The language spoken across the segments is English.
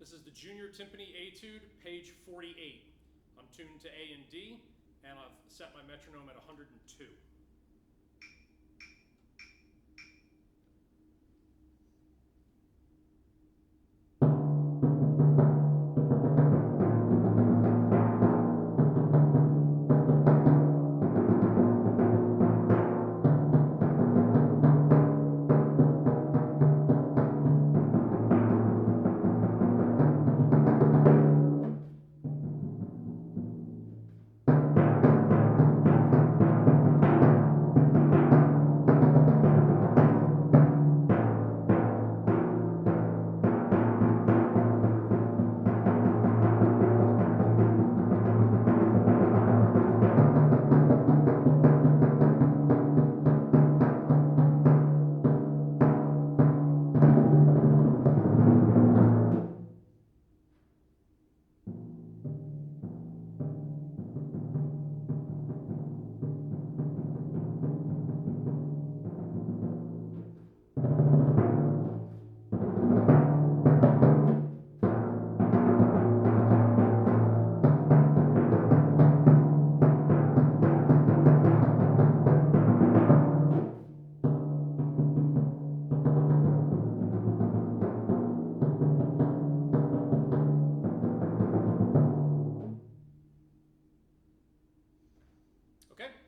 This is the Junior Timpani Etude, page 48. I'm tuned to A and D, and I've set my metronome at 102.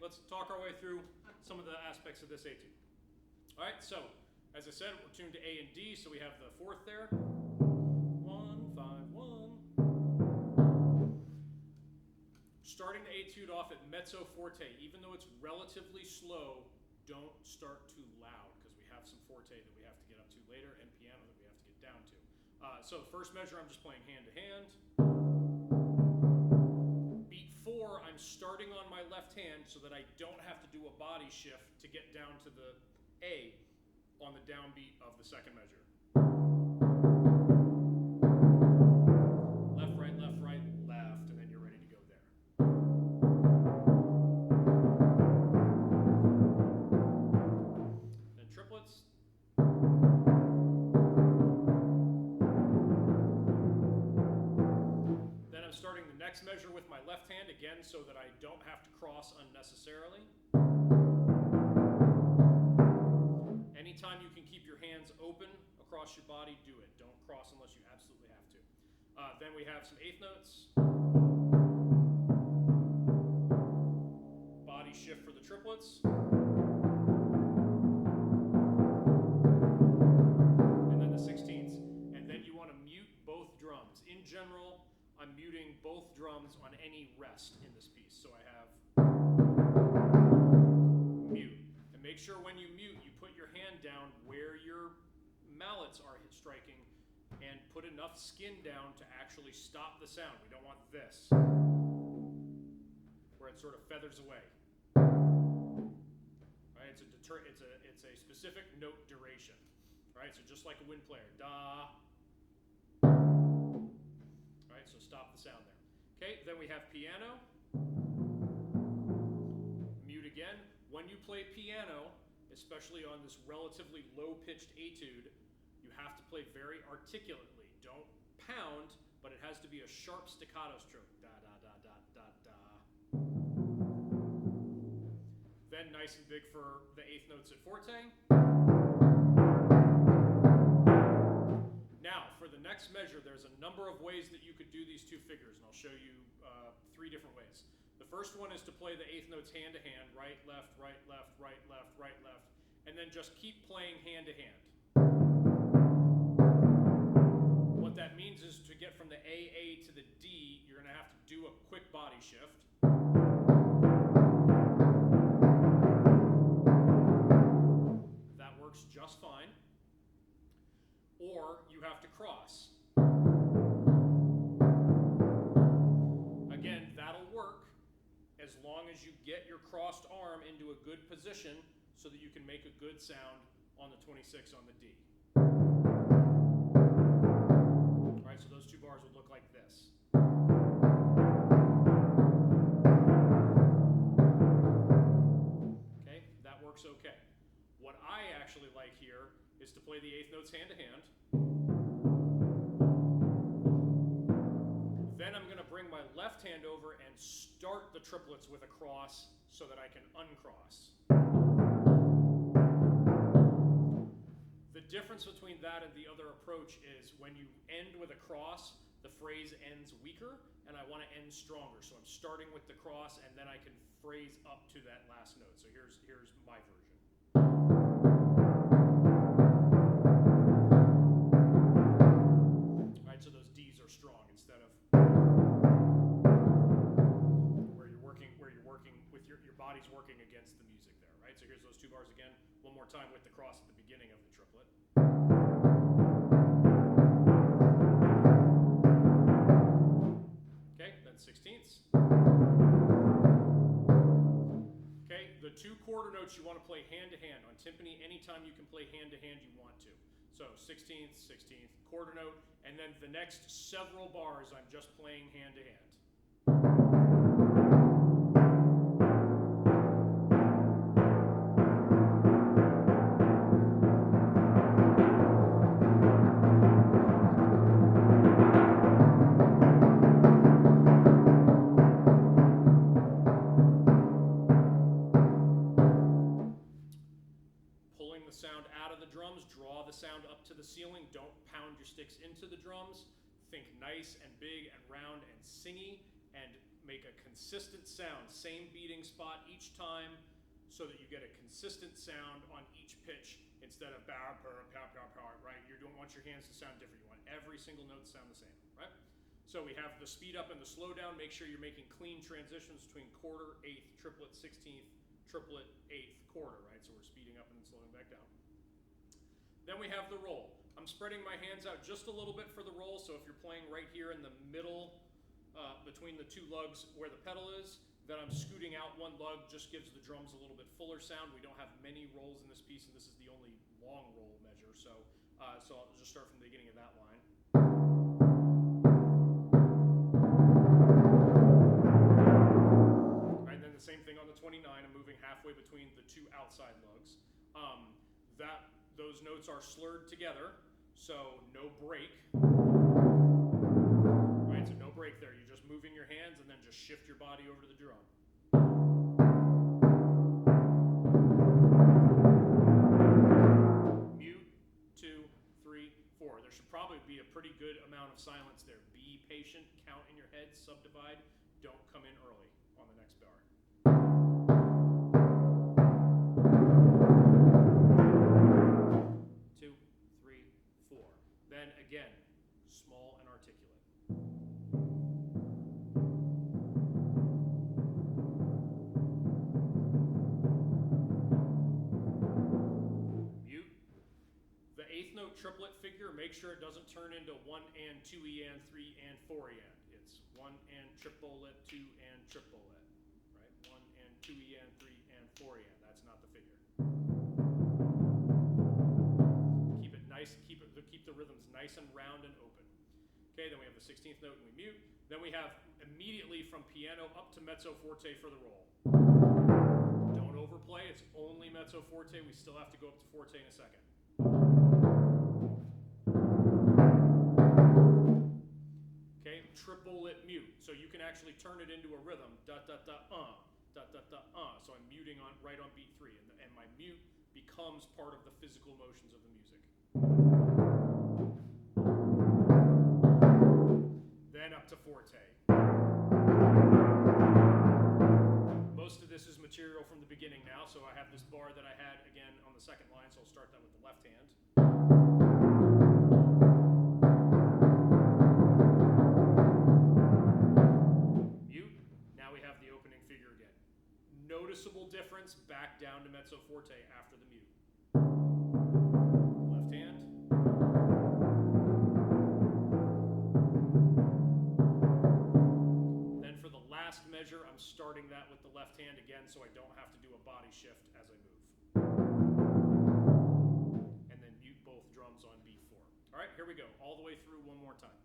Let's talk our way through some of the aspects of this etude. All right, so as I said, we're tuned to A and D, so we have the fourth there. 1, 5, 1. Starting the etude off at mezzo forte, even though it's relatively slow, don't start too loud because we have some forte that we have to get up to later and piano that we have to get down to. So the first measure, I'm just playing hand to hand. Beat 4, I'm starting on my left hand so that I don't have to do a body shift to get down to the A on the downbeat of the second measure. Left, right, left, and then you're ready to go there. Then triplets. Then I'm starting the next measure with my left hand again so that I don't have to cross unnecessarily. Anytime you can keep your hands open across your body, do it. Don't cross unless you absolutely have to. Then we have some eighth notes. Body shift for the triplets. And then the 16ths. And then you want to mute both drums. In general, I'm muting both drums on any rest in this piece. So I have mute. And make sure when you mute, you put your hand down where your mallets are striking and put enough skin down to actually stop the sound. We don't want this, where it sort of feathers away. Right? It's a specific note duration. Right? So just like a wind player, da. Right? So stop the sound there. Okay, then we have piano. Mute again. When you play piano, especially on this relatively low-pitched etude, you have to play very articulately. Don't pound, but it has to be a sharp staccato stroke. Da, da, da, da, da, da. Then nice and big for the eighth notes at forte. Now, for the next measure, there's a number of ways that you could do these two figures, and I'll show you 3 different ways. The first one is to play the eighth notes hand to hand, right, left, right, left, right, left, right, left, and then just keep playing hand to hand. What that means is to get from the A to the D, you're going to have to do a quick body shift. That works just fine. Or you have to cross. Again, that'll work as long as you get your crossed arm into a good position so that you can make a good sound on the 26 on the D. All right, so those 2 bars would look like this. Okay, that works okay. What I actually like here is to play the eighth notes hand to hand. and start the triplets with a cross so that I can uncross. The difference between that and the other approach is when you end with a cross, the phrase ends weaker, and I want to end stronger. So I'm starting with the cross, and then I can phrase up to that last note. So here's my version. All right, so those D's are strong instead of where you're working with your body's working against the music there, right? So here's those two bars again. One more time with the cross at the beginning of the triplet. Okay, then 16ths. Okay, the two quarter notes you want to play hand to hand. On timpani, anytime you can play hand to hand, you want to. So 16th, 16th, quarter note, and then the next several bars I'm just playing hand to hand. Sound out of the drums, draw the sound up to the ceiling, don't pound your sticks into the drums, think nice and big and round and singy, and make a consistent sound, same beating spot each time so that you get a consistent sound on each pitch instead of bar, purr, pow, pow, pow, right? You don't want your hands to sound different, you want every single note to sound the same, right? So we have the speed up and the slow down, make sure you're making clean transitions between quarter, eighth, triplet, 16th, triplet, eighth, quarter, right? So we're speeding up and then slowing back down. Then we have the roll. I'm spreading my hands out just a little bit for the roll, so if you're playing right here in the middle, between the two lugs where the pedal is, then I'm scooting out one lug, just gives the drums a little bit fuller sound. We don't have many rolls in this piece, and this is the only long roll measure, so I'll just start from the beginning of that line. Right, then the same thing on the 29. I'm moving halfway between the two outside lugs. Those notes are slurred together, so no break. Right, so no break there. You're just moving your hands and then just shift your body over to the drum. Mute, 2, 3, 4. There should probably be a pretty good amount of silence there. Be patient, count in your head, subdivide. Don't come in early on the next bar. Then again, small and articulate. Mute. The eighth note triplet figure, make sure it doesn't turn into 1 and 2 and 3 and 4 and. It's 1 and triplet, 2 and triplet, right? 1 and 2 and 3 and 4 and. That's not the figure. Keep it nice. Keep the rhythms nice and round and open. Okay, then we have the 16th note and we mute. Then we have immediately from piano up to mezzo forte for the roll. Don't overplay, it's only mezzo forte. We still have to go up to forte in a second. Okay, triplet mute. So you can actually turn it into a rhythm. Da da da da da da So I'm muting on right on beat 3, and my mute becomes part of the physical motions of the music. Then up to forte. Most of this is material from the beginning now, so I have this bar that I had again on the second line, so I'll start that with the left hand. Mute. Now we have the opening figure again. Noticeable difference back down to mezzo forte after the mute. Left hand. Measure, I'm starting that with the left hand again so I don't have to do a body shift as I move. And then mute both drums on beat 4. All right, here we go, all the way through one more time.